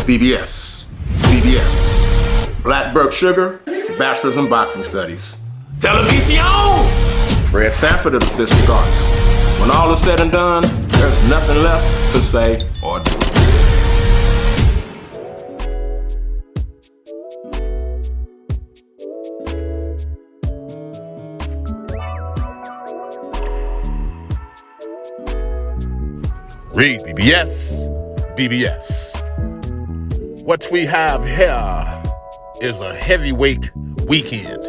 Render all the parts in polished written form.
BBS. BBS. Blackberg Sugar, Bachelor's in Boxing Studies. Television! Fred Sanford of the Fistic Arts. When all is said and done, there's nothing left to say or do. REED-BBS. BBS. What we have here is a heavyweight weekend.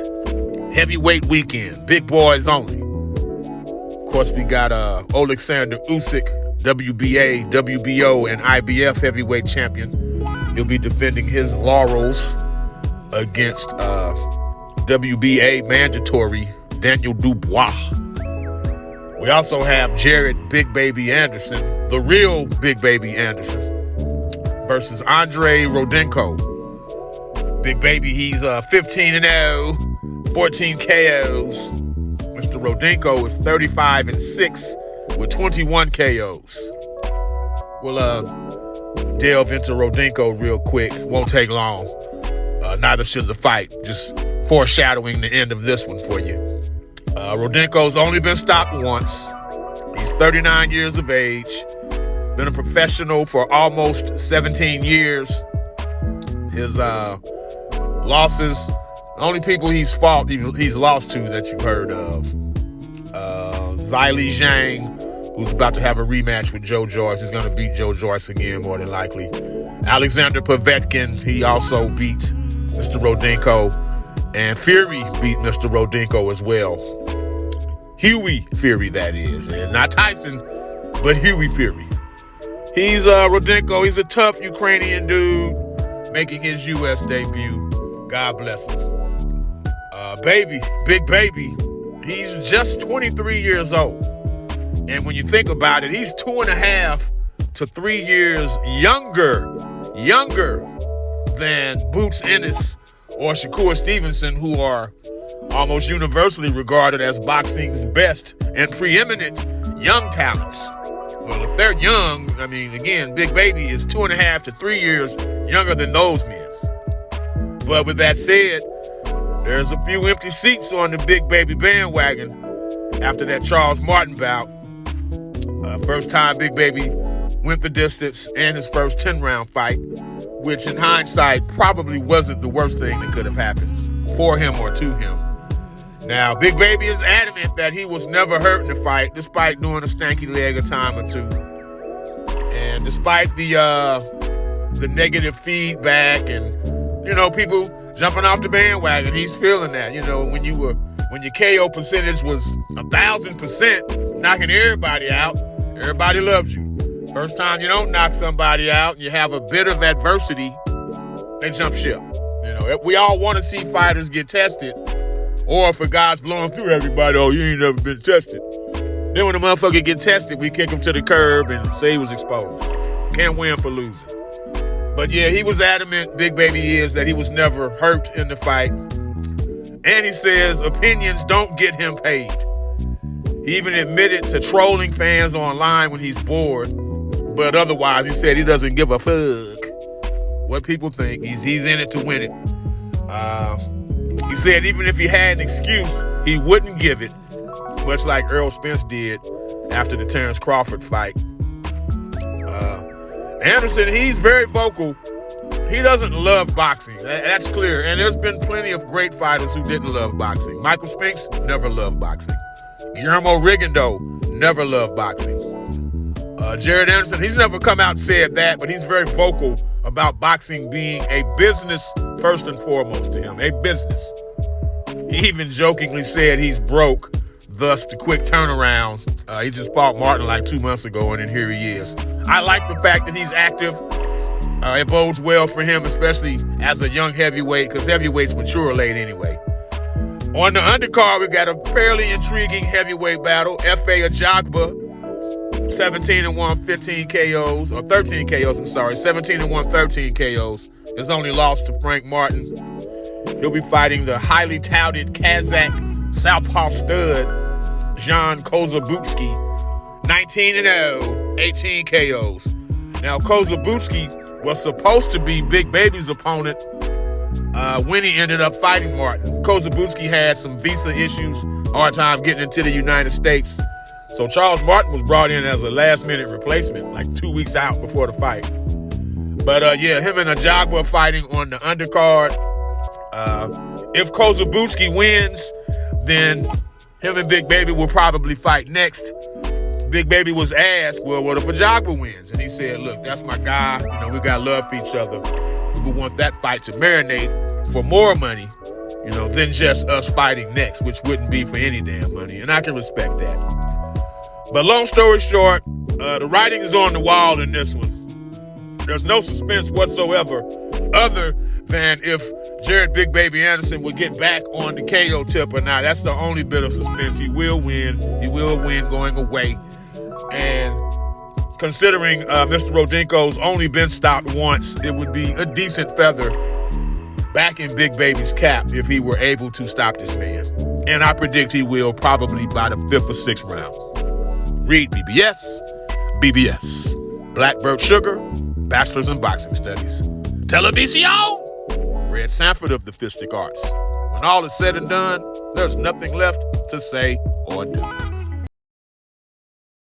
Heavyweight weekend. Big boys only. Of course, we got Alexander Usyk, WBA, WBO, and IBF heavyweight champion. He'll be defending his laurels against WBA mandatory Daniel Dubois. We also have Jared Big Baby Anderson, the real Big Baby Anderson, versus Andriy Rudenko. Big Baby, he's 15-0, 14 KOs. Mr. Rudenko is 35-6 with 21 KOs. We'll delve into Rudenko real quick. Won't take long. Neither should the fight. Just foreshadowing the end of this one for you. Rudenko's only been stopped once. He's 39 years of age. Been a professional for almost 17 years. His losses, the only people he's lost to that you've heard of. Zhilei Zhang, who's about to have a rematch with Joe Joyce. He's going to beat Joe Joyce again, more than likely. Alexander Povetkin, he also beat Mr. Rudenko. And Fury beat Mr. Rudenko as well. Huey Fury, that is. And not Tyson, but Huey Fury. He's Rudenko. He's a tough Ukrainian dude making his U.S. debut. God bless him. Baby, Big Baby, he's just 23 years old. And when you think about it, he's 2.5 to 3 years younger than Boots Ennis or Shakur Stevenson, who are almost universally regarded as boxing's best and preeminent young talents. Well, if they're young, I mean, again, Big Baby is 2.5 to 3 years younger than those men. But with that said, there's a few empty seats on the Big Baby bandwagon after that Charles Martin bout. First time Big Baby went the distance and his first 10-round fight, which in hindsight probably wasn't the worst thing that could have happened for him or to him. Now, Big Baby is adamant that he was never hurt in the fight, despite doing a stanky leg a time or two. And despite the negative feedback and, people jumping off the bandwagon, he's feeling that. When your KO percentage was 1,000%, knocking everybody out, everybody loves you. First time you don't knock somebody out and you have a bit of adversity, they jump ship. We all want to see fighters get tested, or if a guy's blowing through everybody, oh, you ain't never been tested. Then when the motherfucker get tested, we kick him to the curb and say he was exposed. Can't win for losing. But yeah, he was adamant, Big Baby is, that he was never hurt in the fight. And he says opinions don't get him paid. He even admitted to trolling fans online when he's bored. But otherwise, he said he doesn't give a fuck what people think. He's in it to win it. He said even if he had an excuse, he wouldn't give it, much like Earl Spence did after the Terrence Crawford fight. Anderson, he's very vocal. He doesn't love boxing. That's clear. And there's been plenty of great fighters who didn't love boxing. Michael Spinks never loved boxing. Guillermo Rigondeaux never loved boxing. Jared Anderson, he's never come out and said that, but he's very vocal about boxing being a business first and foremost to him, a business. He even jokingly said he's broke, thus the quick turnaround. He just fought Martin like 2 months ago, and then here he is. I like the fact that he's active. It bodes well for him, especially as a young heavyweight, because heavyweights mature late anyway. On the undercard, we got a fairly intriguing heavyweight battle. F.A. AJAGBA, 17-1, 15 KOs, or 13 KOs, 17-1, 13 KOs. His only loss to Frank Martin. He'll be fighting the highly touted Kazakh southpaw stud, Jan KOSSOBUTSKIY, 19-0, 18 KOs. Now, KOSSOBUTSKIY was supposed to be Big Baby's opponent when he ended up fighting Martin. KOSSOBUTSKIY had some visa issues, hard time getting into the United States. So Charles Martin was brought in as a last-minute replacement, like 2 weeks out before the fight. But him and AJAGBA fighting on the undercard. If KOSSOBUTSKIY wins, then him and Big Baby will probably fight next. Big Baby was asked, well, what if AJAGBA wins? And he said, look, that's my guy. You know, we got love for each other. We want that fight to marinate for more money, you know, than just us fighting next, which wouldn't be for any damn money. And I can respect that. But long story short, the writing is on the wall in this one. There's no suspense whatsoever other than if Jared Big Baby Anderson would get back on the KO tip or not. That's the only bit of suspense. He will win. He will win going away. And considering Mr. Rudenko's only been stopped once, it would be a decent feather back in Big Baby's cap if he were able to stop this man. And I predict he will probably by the 5th or 6th round. REED-BBS, BBS, Blackbird Sugar, Bachelor's in Boxing Studies. Television! Fred Sanford of the Fistic Arts. When all is said and done, there's nothing left to say or do.